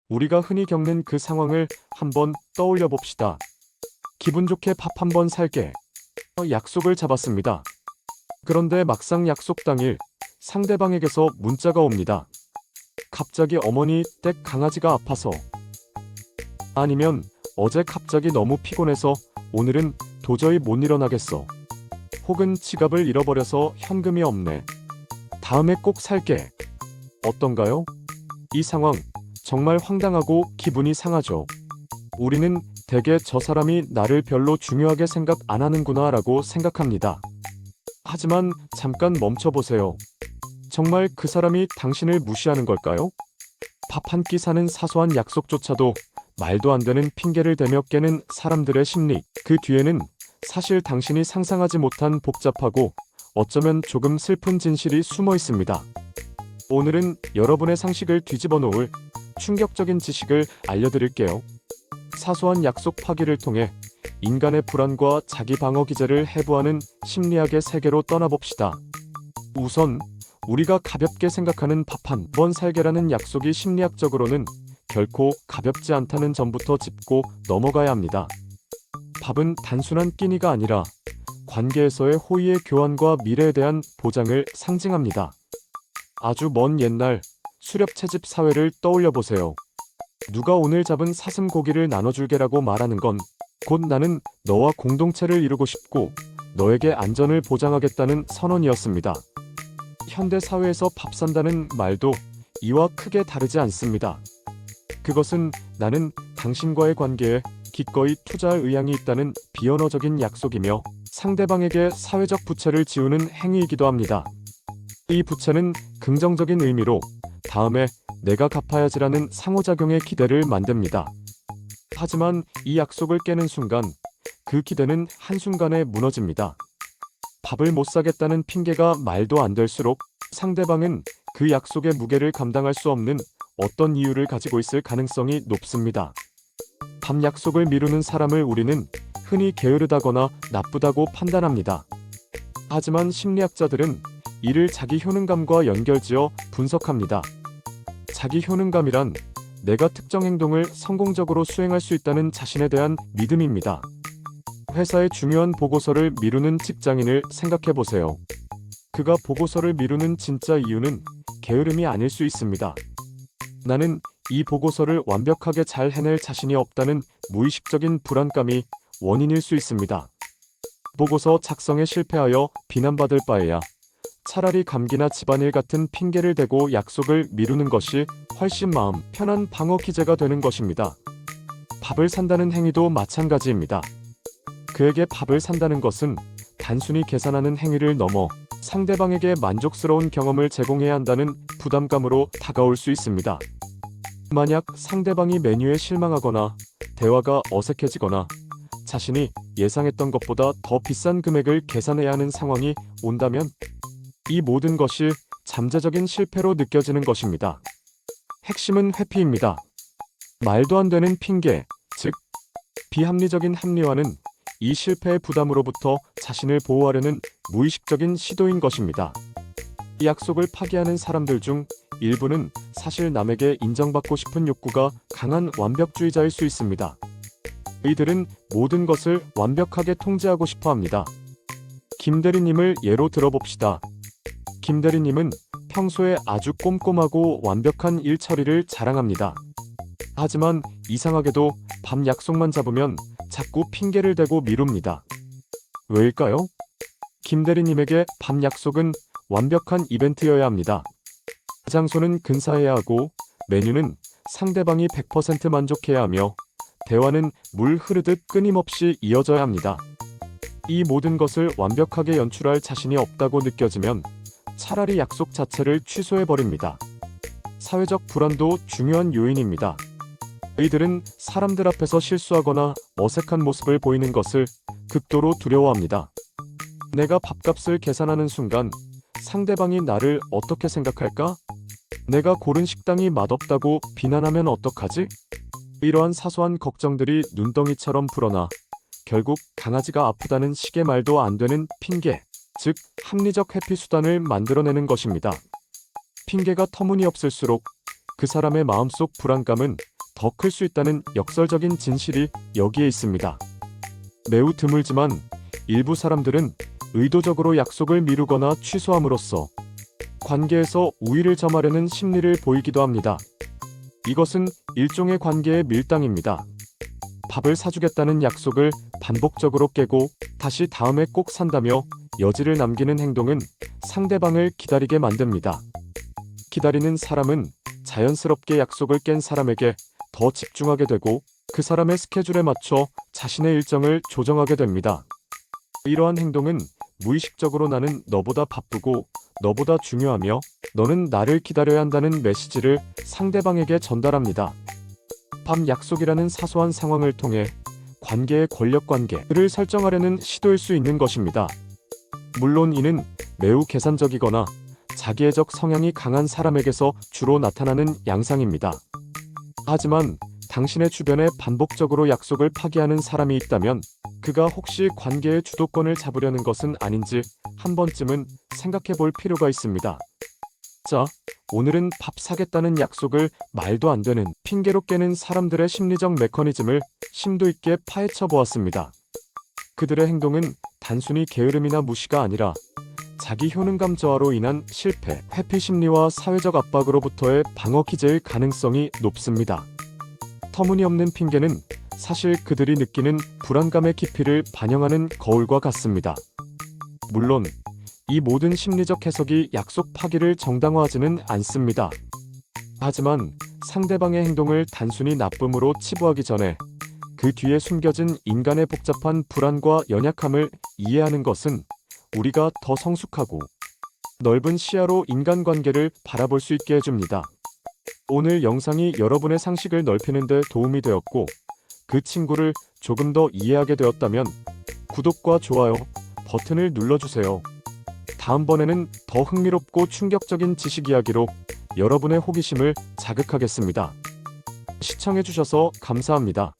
우리가 흔히 겪는 그 상황을 한번 떠올려 봅시다. 기분 좋게 밥 한 번 살게. 약속을 잡았습니다. 그런데 막상 약속 당일 상대방에게서 문자가 옵니다. 갑자기 어머니 댁 강아지가 아파서. 아니면 어제 갑자기 너무 피곤해서 오늘은 도저히 못 일어나겠어. 혹은 지갑을 잃어버려서 현금이 없네. 다음에 꼭 살게. 어떤가요? 이 상황 정말 황당하고 기분이 상하죠. 우리는 대개 저 사람이 나를 별로 중요하게 생각 안 하는구나 라고 생각합니다. 하지만 잠깐 멈춰보세요. 정말 그 사람이 당신을 무시하는 걸까요? 밥 한 끼 사는 사소한 약속조차도 말도 안 되는 핑계를 대며 깨는 사람들의 심리, 그 뒤에는 사실 당신이 상상하지 못한 복잡하고 어쩌면 조금 슬픈 진실이 숨어 있습니다. 오늘은 여러분의 상식을 뒤집어 놓을 충격적인 지식을 알려드릴게요. 사소한 약속 파기를 통해 인간의 불안과 자기 방어 기제를 해부하는 심리학의 세계로 떠나봅시다. 우선 우리가 가볍게 생각하는 밥 한 번 살게라는 약속이 심리학적으로는 결코 가볍지 않다는 점부터 짚고 넘어가야 합니다. 밥은 단순한 끼니가 아니라 관계에서의 호의의 교환과 미래에 대한 보장을 상징합니다. 아주 먼 옛날 수렵 채집 사회를 떠올려 보세요. 누가 오늘 잡은 사슴 고기를 나눠줄게라고 말하는 건 곧 나는 너와 공동체를 이루고 싶고 너에게 안전을 보장하겠다는 선언이었습니다. 현대 사회에서 밥 산다는 말도 이와 크게 다르지 않습니다. 그것은 나는 당신과의 관계에 기꺼이 투자할 의향이 있다는 비언어적인 약속이며 상대방에게 사회적 부채를 지우는 행위이기도 합니다. 이 부채는 긍정적인 의미로 다음에 내가 갚아야지라는 상호작용의 기대를 만듭니다. 하지만 이 약속을 깨는 순간 그 기대는 한순간에 무너집니다. 밥을 못 사겠다는 핑계가 말도 안 될수록 상대방은 그 약속의 무게를 감당할 수 없는 어떤 이유를 가지고 있을 가능성이 높습니다. 밥 약속을 미루는 사람을 우리는 흔히 게으르다거나 나쁘다고 판단합니다. 하지만 심리학자들은 이를 자기 효능감과 연결지어 분석합니다. 자기 효능감이란 내가 특정 행동을 성공적으로 수행할 수 있다는 자신에 대한 믿음입니다. 회사의 중요한 보고서를 미루는 직장인을 생각해 보세요. 그가 보고서를 미루는 진짜 이유는 게으름이 아닐 수 있습니다. 나는 이 보고서를 완벽하게 잘 해낼 자신이 없다는 무의식적인 불안감이 원인일 수 있습니다. 보고서 작성에 실패하여 비난받을 바에야 차라리 감기나 집안일 같은 핑계를 대고 약속을 미루는 것이 훨씬 마음 편한 방어 기제가 되는 것입니다. 밥을 산다는 행위도 마찬가지입니다. 그에게 밥을 산다는 것은 단순히 계산하는 행위를 넘어 상대방에게 만족스러운 경험을 제공해야 한다는 부담감으로 다가올 수 있습니다. 만약 상대방이 메뉴에 실망하거나 대화가 어색해지거나 자신이 예상했던 것보다 더 비싼 금액을 계산해야 하는 상황이 온다면 이 모든 것이 잠재적인 실패로 느껴지는 것입니다. 핵심은 회피입니다. 말도 안 되는 핑계, 즉 비합리적인 합리화는 이 실패의 부담으로부터 자신을 보호하려는 무의식적인 시도인 것입니다. 이 약속을 파기하는 사람들 중 일부는 사실 남에게 인정받고 싶은 욕구가 강한 완벽주의자일 수 있습니다. 이들은 모든 것을 완벽하게 통제하고 싶어 합니다. 김 대리님을 예로 들어봅시다. 김 대리님은 평소에 아주 꼼꼼하고 완벽한 일 처리를 자랑합니다. 하지만 이상하게도 밥 약속만 잡으면 자꾸 핑계를 대고 미룹니다. 왜일까요? 김 대리님에게 밥 약속은 완벽한 이벤트여야 합니다. 장소는 근사해야 하고 메뉴는 상대방이 100% 만족해야 하며 대화는 물 흐르듯 끊임없이 이어져야 합니다. 이 모든 것을 완벽하게 연출할 자신이 없다고 느껴지면 차라리 약속 자체를 취소해버립니다. 사회적 불안도 중요한 요인입니다. 이들은 사람들 앞에서 실수하거나 어색한 모습을 보이는 것을 극도로 두려워합니다. 내가 밥값을 계산하는 순간 상대방이 나를 어떻게 생각할까? 내가 고른 식당이 맛없다고 비난하면 어떡하지? 이러한 사소한 걱정들이 눈덩이처럼 불어나 결국 강아지가 아프다는 식의 말도 안 되는 핑계, 즉 합리적 회피 수단을 만들어내는 것입니다. 핑계가 터무니없을수록 그 사람의 마음속 불안감은 더 클 수 있다는 역설적인 진실이 여기에 있습니다. 매우 드물지만 일부 사람들은 의도적으로 약속을 미루거나 취소함으로써 관계에서 우위를 점하려는 심리를 보이기도 합니다. 이것은 일종의 관계의 밀당입니다. 밥을 사주겠다는 약속을 반복적으로 깨고 다시 다음에 꼭 산다며 여지를 남기는 행동은 상대방을 기다리게 만듭니다. 기다리는 사람은 자연스럽게 약속을 깬 사람에게 더 집중하게 되고 그 사람의 스케줄에 맞춰 자신의 일정을 조정하게 됩니다. 이러한 행동은 무의식적으로 나는 너보다 바쁘고 너보다 중요하며 너는 나를 기다려야 한다는 메시지를 상대방에게 전달합니다. 밥 약속이라는 사소한 상황을 통해 관계의 권력관계를 설정하려는 시도일 수 있는 것입니다. 물론 이는 매우 계산적이거나 자기애적 성향이 강한 사람에게서 주로 나타나는 양상입니다. 하지만 당신의 주변에 반복적으로 약속을 파기하는 사람이 있다면 그가 혹시 관계의 주도권을 잡으려는 것은 아닌지 한 번쯤은 생각해 볼 필요가 있습니다. 자, 오늘은 밥 사겠다는 약속을 말도 안 되는 핑계로 깨는 사람들의 심리적 메커니즘을 심도 있게 파헤쳐 보았습니다. 그들의 행동은 단순히 게으름이나 무시가 아니라 자기 효능감 저하로 인한 실패, 회피 심리와 사회적 압박으로부터의 방어 기제일 가능성이 높습니다. 터무니없는 핑계는 사실 그들이 느끼는 불안감의 깊이를 반영하는 거울과 같습니다. 물론 이 모든 심리적 해석이 약속 파기를 정당화하지는 않습니다. 하지만 상대방의 행동을 단순히 나쁨으로 치부하기 전에 그 뒤에 숨겨진 인간의 복잡한 불안과 연약함을 이해하는 것은 우리가 더 성숙하고 넓은 시야로 인간관계를 바라볼 수 있게 해줍니다. 오늘 영상이 여러분의 상식을 넓히는 데 도움이 되었고 그 친구를 조금 더 이해하게 되었다면 구독과 좋아요 버튼을 눌러주세요. 다음번에는 더 흥미롭고 충격적인 지식 이야기로 여러분의 호기심을 자극하겠습니다. 시청해주셔서 감사합니다.